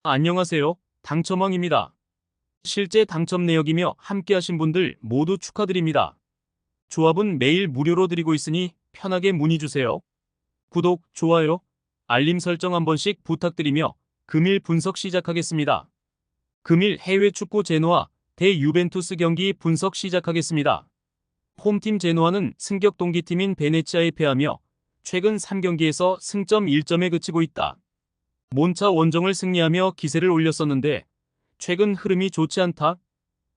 안녕하세요. 당첨왕입니다. 실제 당첨 내역이며 함께하신 분들 모두 축하드립니다. 조합은 매일 무료로 드리고 있으니 편하게 문의주세요. 구독, 좋아요, 알림 설정 한 번씩 부탁드리며 금일 분석 시작하겠습니다. 금일 해외 축구 제노아 대 유벤투스 경기 분석 시작하겠습니다. 홈팀 제노아는 승격 동기팀인 베네치아에 패하며 최근 3경기에서 승점 1점에 그치고 있다. 몬차 원정을 승리하며 기세를 올렸었는데 최근 흐름이 좋지 않다.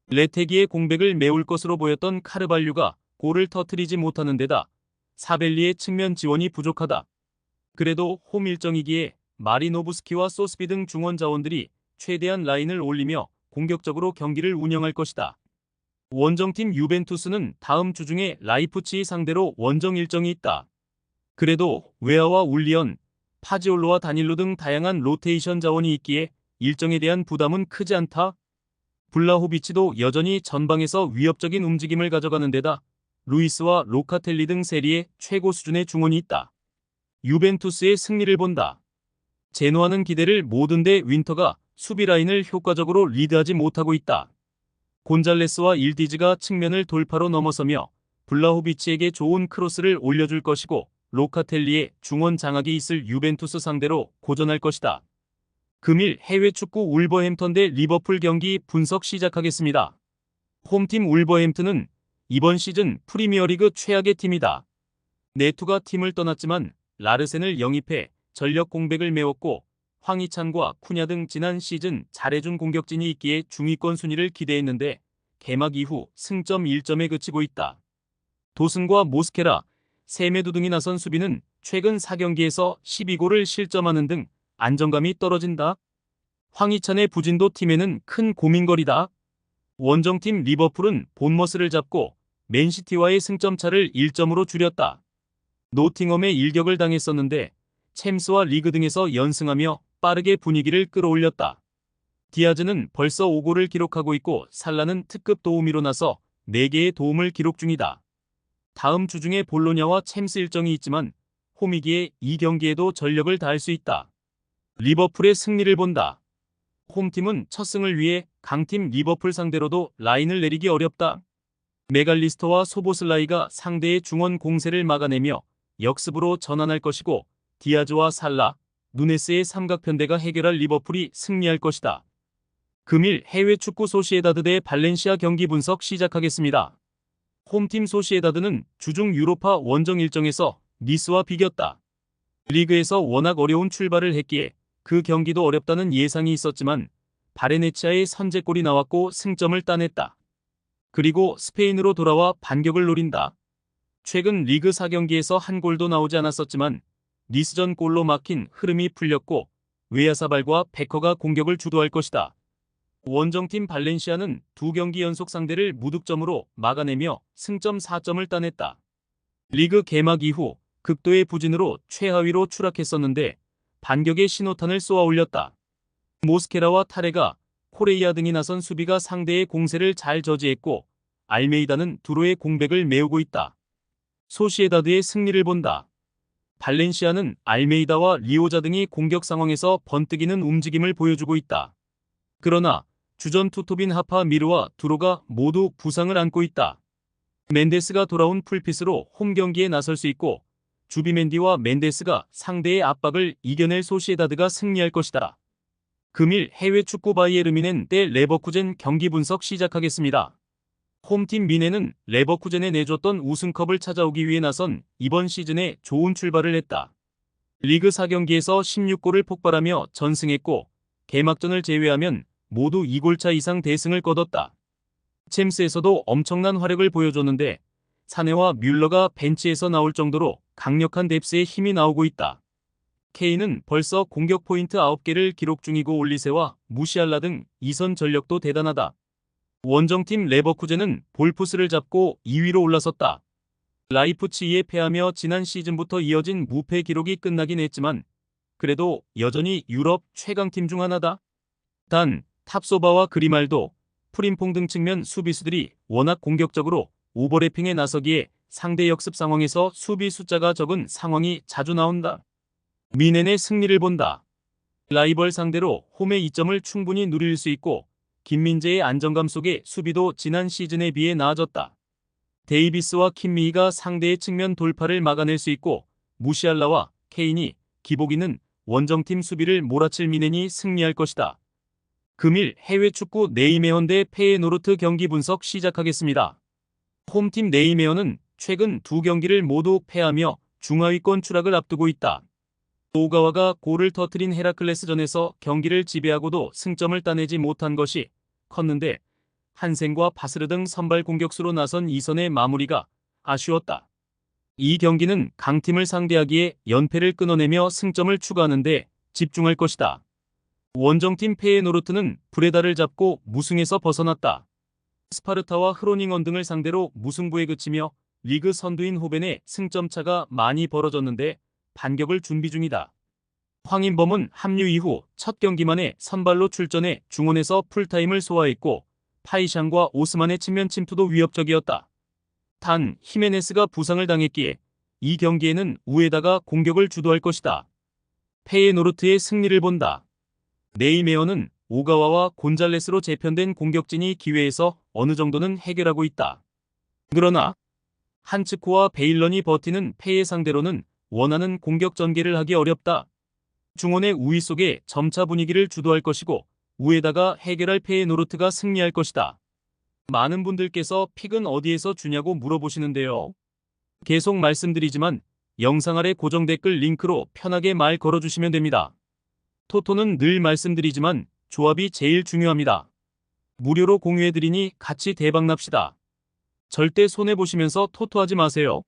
레테기의 공백을 메울 것으로 보였던 카르발류가 골을 터뜨리지 못하는 데다 사벨리의 측면 지원이 부족하다. 그래도 홈 일정이기에 마리노브스키와 소스비 등 중원 자원들이 최대한 라인을 올리며 공격적으로 경기를 운영할 것이다. 원정팀 유벤투스는 다음 주 중에 라이프치히 상대로 원정 일정이 있다. 그래도 웨아와 울리언, 파지올로와 다닐로 등 다양한 로테이션 자원이 있기에 일정에 대한 부담은 크지 않다. 블라호비치도 여전히 전방에서 위협적인 움직임을 가져가는 데다 루이스와 로카텔리 등 세리에 최고 수준의 중원이 있다. 유벤투스의 승리를 본다. 제노아는 기대를 모든데 윈터가 수비 라인을 효과적으로 리드하지 못하고 있다. 곤잘레스와 일디즈가 측면을 돌파로 넘어서며 블라호비치에게 좋은 크로스를 올려줄 것이고 로카텔리의 중원 장악이 있을 유벤투스 상대로 고전할 것이다. 금일 해외 축구 울버햄턴 대 리버풀 경기 분석 시작하겠습니다. 홈팀 울버햄튼은 이번 시즌 프리미어리그 최악의 팀이다. 네투가 팀을 떠났지만 라르센을 영입해 전력 공백을 메웠고 황희찬과 쿠냐 등 지난 시즌 잘해준 공격진이 있기에 중위권 순위를 기대했는데 개막 이후 승점 1점에 그치고 있다. 도슨과 모스케라, 세메두 등이 나선 수비는 최근 4경기에서 12골을 실점하는 등 안정감이 떨어진다. 황희찬의 부진도 팀에는 큰 고민거리다. 원정팀 리버풀은 본머스를 잡고 맨시티와의 승점차를 1점으로 줄였다. 노팅엄에 일격을 당했었는데 챔스와 리그 등에서 연승하며 빠르게 분위기를 끌어올렸다. 디아즈는 벌써 5골을 기록하고 있고 살라는 특급 도우미로 나서 4개의 도움을 기록 중이다. 다음 주 중에 볼로냐와 챔스 일정이 있지만 홈이기에 이 경기에도 전력을 다할 수 있다. 리버풀의 승리를 본다. 홈팀은 첫 승을 위해 강팀 리버풀 상대로도 라인을 내리기 어렵다. 메갈리스터와 소보슬라이가 상대의 중원 공세를 막아내며 역습으로 전환할 것이고 디아즈와 살라, 누네스의 삼각편대가 해결할 리버풀이 승리할 것이다. 금일 해외 축구 소시에다드 대 발렌시아 경기 분석 시작하겠습니다. 홈팀 소시에다드는 주중 유로파 원정 일정에서 니스와 비겼다. 리그에서 워낙 어려운 출발을 했기에 그 경기도 어렵다는 예상이 있었지만 바레네치아의 선제골이 나왔고 승점을 따냈다. 그리고 스페인으로 돌아와 반격을 노린다. 최근 리그 4경기에서 한 골도 나오지 않았었지만 니스전 골로 막힌 흐름이 풀렸고 웨야사발과 베커가 공격을 주도할 것이다. 원정팀 발렌시아는 2경기 연속 상대를 무득점으로 막아내며 승점 4점을 따냈다. 리그 개막 이후 극도의 부진으로 최하위로 추락했었는데 반격의 신호탄을 쏘아 올렸다. 모스케라와 타레가, 코레이아 등이 나선 수비가 상대의 공세를 잘 저지했고 알메이다는 두로의 공백을 메우고 있다. 소시에다드의 승리를 본다. 발렌시아는 알메이다와 리오자 등이 공격 상황에서 번뜩이는 움직임을 보여주고 있다. 그러나 주전 투토빈 하파 미르와 두로가 모두 부상을 안고 있다. 멘데스가 돌아온 풀핏으로 홈 경기에 나설 수 있고 주비멘디와 멘데스가 상대의 압박을 이겨낼 소시에다드가 승리할 것이다. 금일 해외 축구 바이에르 대 레버쿠젠 경기 분석 시작하겠습니다. 홈팀 미넨은 레버쿠젠에 내줬던 우승컵을 찾아오기 위해 나선 이번 시즌에 좋은 출발을 했다. 리그 4경기에서 16골을 폭발하며 전승했고 개막전을 제외하면 모두 2골차 이상 대승을 거뒀다. 챔스에서도 엄청난 화력을 보여줬는데 사네와 뮬러가 벤치에서 나올 정도로 강력한 뎁스의 힘이 나오고 있다. 케인은 벌써 공격 포인트 9개를 기록 중이고 올리세와 무시알라 등 이선 전력도 대단하다. 원정팀 레버쿠젠은 볼프스를 잡고 2위로 올라섰다. 라이프치히에 패하며 지난 시즌부터 이어진 무패 기록이 끝나긴 했지만 그래도 여전히 유럽 최강팀 중 하나다. 단 탑소바와 그리말도, 프림퐁 등 측면 수비수들이 워낙 공격적으로 오버래핑에 나서기에 상대 역습 상황에서 수비 숫자가 적은 상황이 자주 나온다. 미넨의 승리를 본다. 라이벌 상대로 홈의 이점을 충분히 누릴 수 있고 김민재의 안정감 속에 수비도 지난 시즌에 비해 나아졌다. 데이비스와 킴미히가 상대의 측면 돌파를 막아낼 수 있고 무시알라와 케인이 기복이는 원정팀 수비를 몰아칠 미넨이 승리할 것이다. 금일 해외 축구 네이메헌 대 페예노르트 경기 분석 시작하겠습니다. 홈팀 네이메헌은 최근 두 경기를 모두 패하며 중하위권 추락을 앞두고 있다. 오가와가 골을 터뜨린 헤라클레스전에서 경기를 지배하고도 승점을 따내지 못한 것이 컸는데 한센과 바스르 등 선발 공격수로 나선 이선의 마무리가 아쉬웠다. 이 경기는 강팀을 상대하기에 연패를 끊어내며 승점을 추가하는 데 집중할 것이다. 원정팀 페예노르트는 브레다를 잡고 무승에서 벗어났다. 스파르타와 흐로닝언 등을 상대로 무승부에 그치며 리그 선두인 호벤의 승점차가 많이 벌어졌는데 반격을 준비 중이다. 황인범은 합류 이후 첫 경기만에 선발로 출전해 중원에서 풀타임을 소화했고 파이샹과 오스만의 측면 침투도 위협적이었다. 단 히메네스가 부상을 당했기에 이 경기에는 우에다가 공격을 주도할 것이다. 페예노르트의 승리를 본다. 네이메어는 오가와와 곤잘레스로 재편된 공격진이 기회에서 어느 정도는 해결하고 있다. 그러나 한츠코와 베일런이 버티는 페예 상대로는 원하는 공격 전개를 하기 어렵다. 중원의 우위 속에 점차 분위기를 주도할 것이고 우에다가 해결할 페예노르트가 승리할 것이다. 많은 분들께서 픽은 어디에서 주냐고 물어보시는데요. 계속 말씀드리지만 영상 아래 고정 댓글 링크로 편하게 말 걸어주시면 됩니다. 토토는 늘 말씀드리지만 조합이 제일 중요합니다. 무료로 공유해드리니 같이 대박납시다. 절대 손해보시면서 토토하지 마세요.